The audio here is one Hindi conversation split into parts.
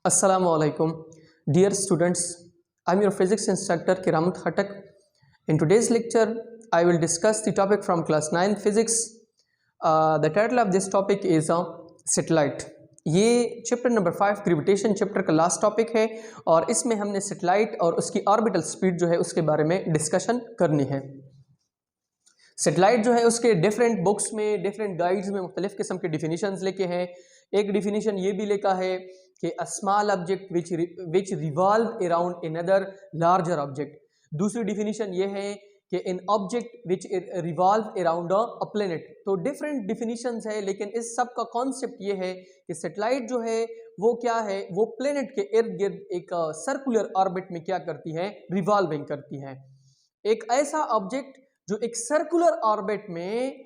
Assalamualaikum, dear students. I'm your physics instructor Kiramat Khatak. In today's lecture, I will discuss the topic from class 9 physics. The title of this topic is satellite. ये चैप्टर नंबर 5 ग्रेविटेशन चैप्टर का लास्ट टॉपिक है और इसमें हमने सैटेलाइट और उसकी ऑर्बिटल स्पीड जो है उसके बारे में डिस्कशन करनी है। सैटेलाइट जो है उसके डिफरेंट बुक्स में, डिफरेंट गाइड्स में मुख्तलिफ किस्म के डिफिनीशंस लिखे हैं। एक डिफिनीशन ये भी लिखा है कि a small object which revolve around another larger object. दूसरी डिफिनीशन ये है कि an object which revolve around a planet. तो डिफरेंट डिफिनीशंस है, लेकिन इस सब का कॉन्सेप्ट ये है कि सैटेलाइट जो है वो क्या है, वो प्लेनेट के इर्द गिर्द एक सर्कुलर ऑर्बिट में क्या करती है, रिवॉल्विंग करती है। एक ऐसा ऑब्जेक्ट जो एक सर्कुलर ऑर्बिट में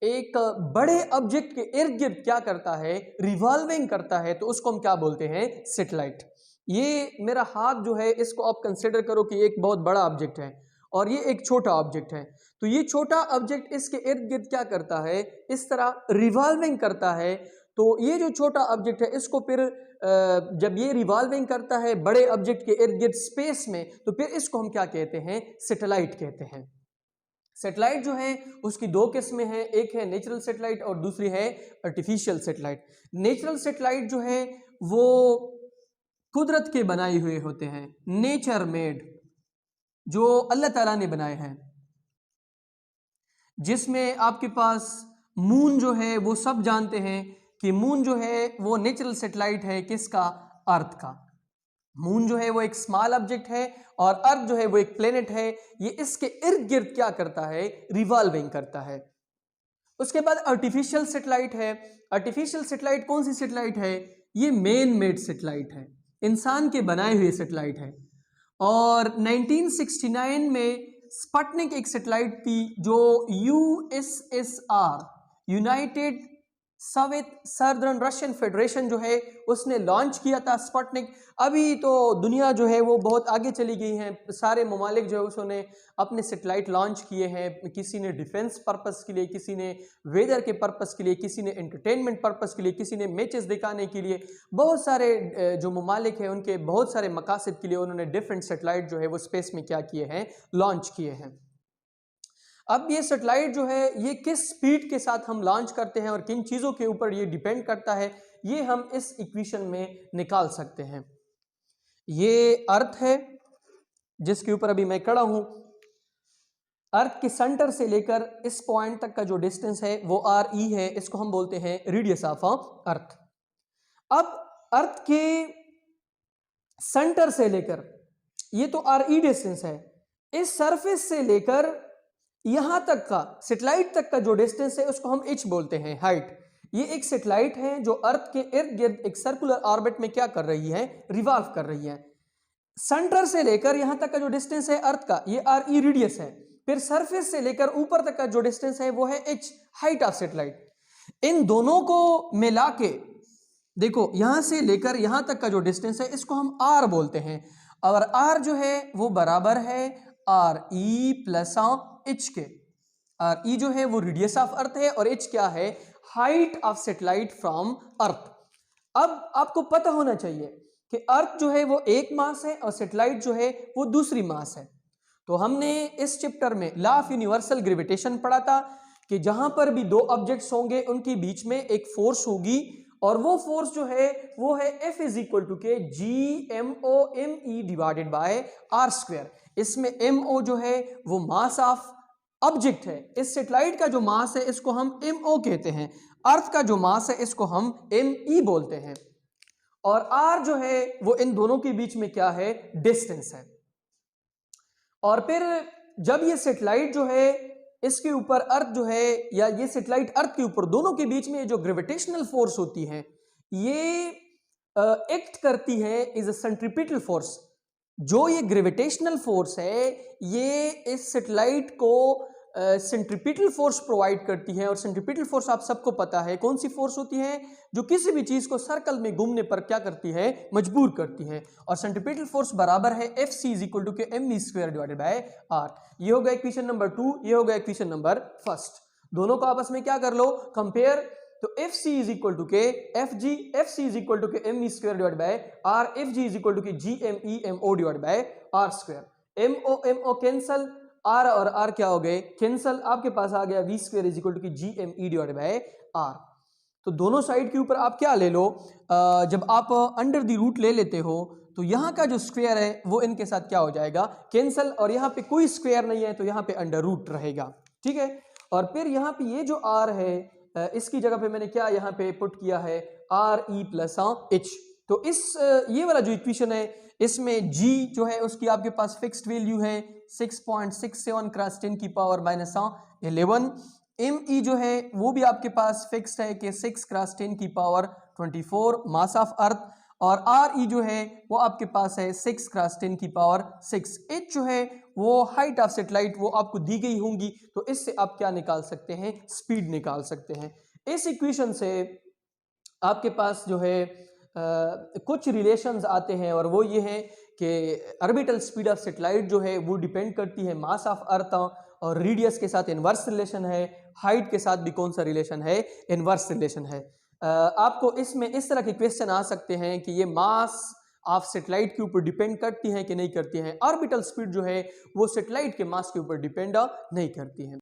एक बड़े ऑब्जेक्ट के इर्द गिर्द क्या करता है, रिवॉल्विंग करता है, तो उसको हम क्या बोलते हैं, सैटेलाइट। ये मेरा हाथ जो है इसको आप कंसिडर करो कि एक बहुत बड़ा ऑब्जेक्ट है और ये एक छोटा ऑब्जेक्ट है। तो ये छोटा ऑब्जेक्ट इसके इर्द गिर्द क्या करता है, इस तरह रिवॉल्विंग करता है। तो ये जो छोटा ऑब्जेक्ट है इसको फिर जब ये रिवॉल्विंग करता है बड़े ऑब्जेक्ट के इर्द गिर्द स्पेस में, तो फिर इसको हम क्या कहते हैं, सैटेलाइट कहते हैं। सैटेलाइट जो है उसकी दो किस्में हैं, एक है नेचुरल सैटेलाइट और दूसरी है आर्टिफिशियल सैटेलाइट। नेचुरल सैटेलाइट जो है वो कुदरत के बनाए हुए होते हैं, नेचर मेड, जो अल्लाह ताला ने बनाए हैं, जिसमें आपके पास मून जो है वो सब जानते हैं कि मून जो है वो नेचुरल सैटेलाइट है किसका, अर्थ का। मून जो है वो एक स्मॉल ऑब्जेक्ट है और अर्थ जो है वो एक प्लेनेट है। ये इसके इर्द गिर्द क्या करता है, रिवॉल्विंग करता है। उसके बाद आर्टिफिशियल सैटेलाइट है। आर्टिफिशियल सैटेलाइट कौन सी सैटेलाइट है, ये मैन मेड सैटेलाइट है, इंसान के बनाए हुए सैटेलाइट है। और 1969 में स्पुतनिक एक सैटेलाइट थी जो USSR, United Soviet southern Russian federation जो है उसने लॉन्च किया था स्पुतनिक। अभी तो दुनिया जो है वो बहुत आगे चली गई है, सारे ममालिक जो है उसने अपने सैटेलाइट लॉन्च किए हैं। किसी ने डिफेंस पर्पस के लिए, किसी ने वेदर के पर्पस के लिए, किसी ने एंटरटेनमेंट पर्पस के लिए, किसी ने मैचेस दिखाने के लिए। बहुत सारे जो ममालिक हैं उनके बहुत सारे मकासद के लिए उन्होंने डिफरेंट सैटेलाइट जो है वो स्पेस में क्या किए हैं, लॉन्च किए हैं। अब ये सैटेलाइट जो है ये किस स्पीड के साथ हम लॉन्च करते हैं और किन चीज़ों के ऊपर ये डिपेंड करता है, ये हम इस इक्वेशन में निकाल सकते हैं। ये अर्थ है जिसके ऊपर अभी मैं खड़ा हूं। अर्थ के सेंटर से लेकर इस पॉइंट तक का जो डिस्टेंस है वो आर ई है, इसको हम बोलते हैं रेडियस ऑफ अर्थ। अब अर्थ के सेंटर से लेकर, ये तो आर ई डिस्टेंस है, इस सरफेस से लेकर यहां तक का सैटेलाइट तक का जो डिस्टेंस है उसको हम एच बोलते हैं, हाइट। ये एक सैटेलाइट है जो अर्थ के इर्द गिर्द एक सर्कुलर ऑर्बिट में क्या कर रही है, रिवॉल्व कर रही है। सेंटर से लेकर यहां तक का जो डिस्टेंस है अर्थ का, ये आर ई रेडियस है। फिर सरफेस से लेकर ऊपर तक का जो डिस्टेंस है वो है एच, हाइट ऑफ सैटेलाइट। इन दोनों को मिला के देखो, यहां से लेकर यहां तक का जो डिस्टेंस है इसको हम आर बोलते हैं। और आर जो है वो बराबर है आर ई प्लस एच के। आर ई जो है वो रेडियस ऑफ अर्थ है और एच क्या है, हाइट ऑफ सैटेलाइट फ्रॉम अर्थ। अब आपको पता होना चाहिए कि अर्थ जो है वो एक मास है और सैटेलाइट जो है वो दूसरी मास है। तो हमने इस चैप्टर में लॉ ऑफ यूनिवर्सल ग्रेविटेशन पढ़ा था कि जहां पर भी दो ऑब्जेक्ट्स होंगे उनके बीच में एक फोर्स होगी और वो फोर्स जो है वो है F is equal to K GMOME divided by R square. इसमें MO जो है वो मास ऑफ ऑब्जेक्ट है। इस सैटेलाइट का जो मास है इसको हम MO कहते हैं, अर्थ का जो मास है इसको हम ME बोलते हैं, और R जो है वो इन दोनों के बीच में क्या है, डिस्टेंस है। और फिर जब ये सैटेलाइट जो है इसके ऊपर अर्थ जो है, या ये सैटेलाइट अर्थ के ऊपर, दोनों के बीच में जो ग्रेविटेशनल फोर्स होती है ये एक्ट करती है इज अ सेंट्रीपिटल फोर्स। जो ये ग्रेविटेशनल फोर्स है ये इस सैटेलाइट को सेंट्रीपिटल फोर्स प्रोवाइड करती है। और सेंट्रीपिटल फोर्स आप सबको पता है कौन सी फोर्स होती है, जो किसी भी चीज को सर्कल में घूमने पर क्या करती है, मजबूर करती है। और सेंट्रीपिटल फोर्स बराबर है F C is equal to K M square divided by R. ये हो गया इक्वेशन नंबर 2, ये हो गया इक्वेशन नंबर 1। दोनों को आपस में क्या कर लो, कंपेयर। तो F C is equal to K F C is equal to K M E square divide by R, F G is equal to K G M E M O divide by R square. M O cancel, R और आर क्या हो गए कैंसल, आपके पास आ गया V square is equal to K G M E divide by R. तो दोनों साइड के ऊपर आप क्या ले लो, जब आप अंडर द रूट ले लेते हो तो यहाँ का जो स्क्वायर है वो इनके साथ क्या हो जाएगा कैंसल, और यहाँ पे कोई स्क्वायर नहीं है तो यहाँ पे अंडर रूट रहेगा, ठीक है। और फिर यहाँ पे ये जो आर है इसकी जगह पे मैंने क्या यहाँ पे पुट किया है आर ई प्लस एच। तो इस ये वाला जो इक्वेशन है इसमें g जो है उसकी आपके पास फिक्स्ड वैल्यू है 6.67 क्रॉस 10 की पावर माइनस 11। एम ई जो है वो भी आपके पास फिक्स्ड है कि 6 क्रॉस 10 की पावर 24 मास ऑफ अर्थ, और आर ई जो है वो आपके पास है 6 क्रॉस 10 की पावर 6। एच जो है वो हाइट ऑफ सैटेलाइट वो आपको दी गई होंगी, तो इससे आप क्या निकाल सकते हैं स्पीड निकाल सकते हैं। इस इक्वेशन से आपके पास जो है कुछ रिलेशंस आते हैं, और वो ये हैं कि ऑर्बिटल स्पीड ऑफ सैटेलाइट जो है वो डिपेंड करती है मास ऑफ अर्थ, और रेडियस के साथ इनवर्स रिलेशन है, हाइट के साथ भी कौन सा रिलेशन है इनवर्स रिलेशन है। आपको इसमें इस तरह के क्वेश्चन आ सकते हैं कि ये मास ऑफ सैटेलाइट के ऊपर डिपेंड करती है कि नहीं करती है। ऑर्बिटल स्पीड जो है वो सैटेलाइट के मास के ऊपर डिपेंड नहीं करती है।